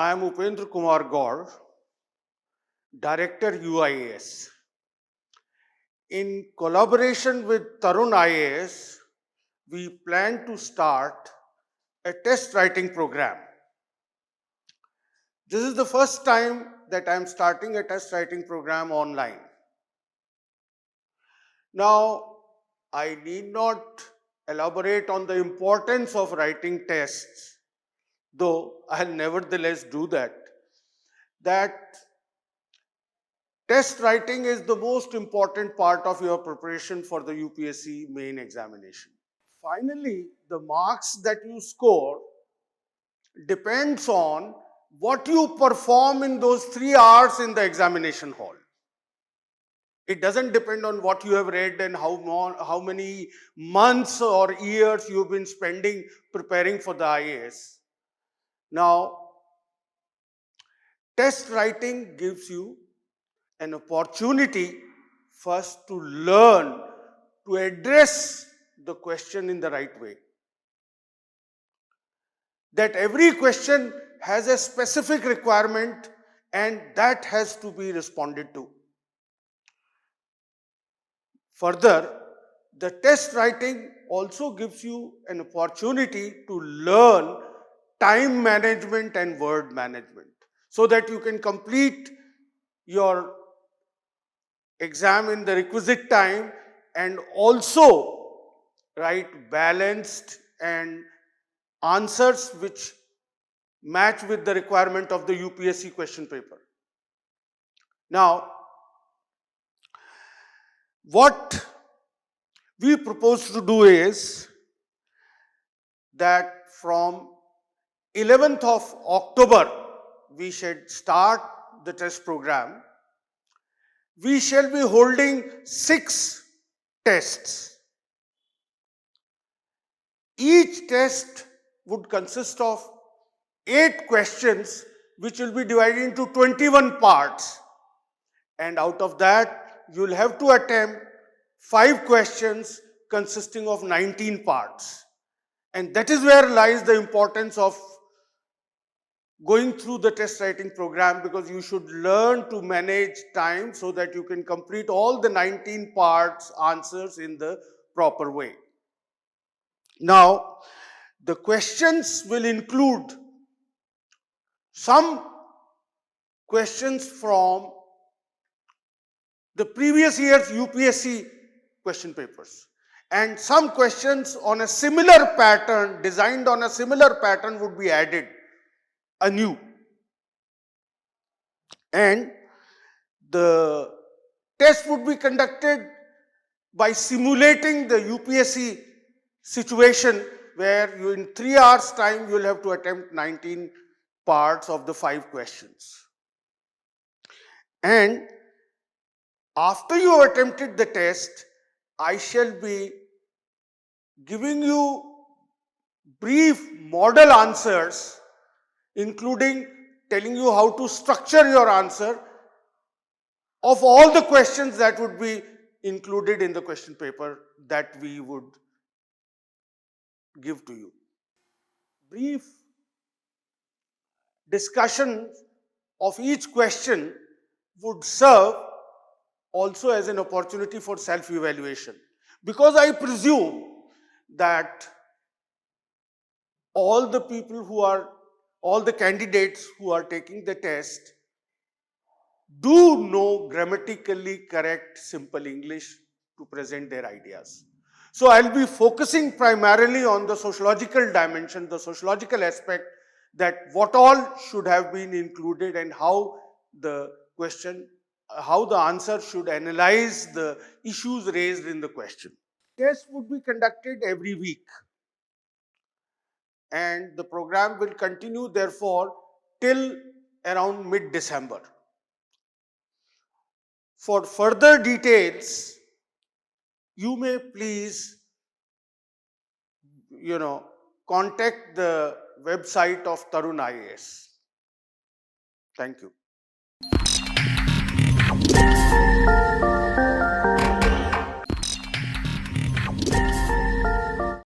I am Upendra Kumar Gaur, Director UIAS. In collaboration with Tarun IAS, we plan to start a test writing program. This is the first time that I am starting a test writing program online. Now, I need not elaborate on the importance of writing tests, though I'll nevertheless do that. That test writing is the most important part of your preparation for the UPSC main examination. Finally, the marks that you score depends on what you perform in those 3 hours in the examination hall. It doesn't depend on what you have read and how many months or years you've been spending preparing for the IAS. Now, test writing gives you an opportunity first to learn to address the question in the right way. That every question has a specific requirement and that has to be responded to. Further, the test writing also gives you an opportunity to learn time management and word management so that you can complete your exam in the requisite time and also write balanced and answers which match with the requirement of the UPSC question paper. Now, what we propose to do is that from 11th of October, we should start the test program. We shall be holding 6 tests. Each test would consist of 8 questions which will be divided into 21 parts. And out of that, you will have to attempt 5 questions consisting of 19 parts. And that is where lies the importance of going through the test writing program, because you should learn to manage time so that you can complete all the 19 parts answers in the proper way. Now, the questions will include some questions from the previous year's UPSC question papers, and some questions on a similar pattern, designed on a similar pattern, would be added anew. And the test would be conducted by simulating the UPSC situation where you, in 3 hours time, you will have to attempt 19 parts of the 5 questions. And after you have attempted the test, I shall be giving you brief model answers, including telling you how to structure your answer of all the questions that would be included in the question paper that we would give to you. Brief discussion of each question would serve also as an opportunity for self-evaluation, because I presume that all the candidates who are taking the test do know grammatically correct simple English to present their ideas. So I'll be focusing primarily on the sociological dimension, the sociological aspect, that what all should have been included and how the answer should analyze the issues raised in the question. Tests would be conducted every week, and the program will continue therefore till around mid-December. For further details, you may please, contact the website of Tarun IAS. Thank you.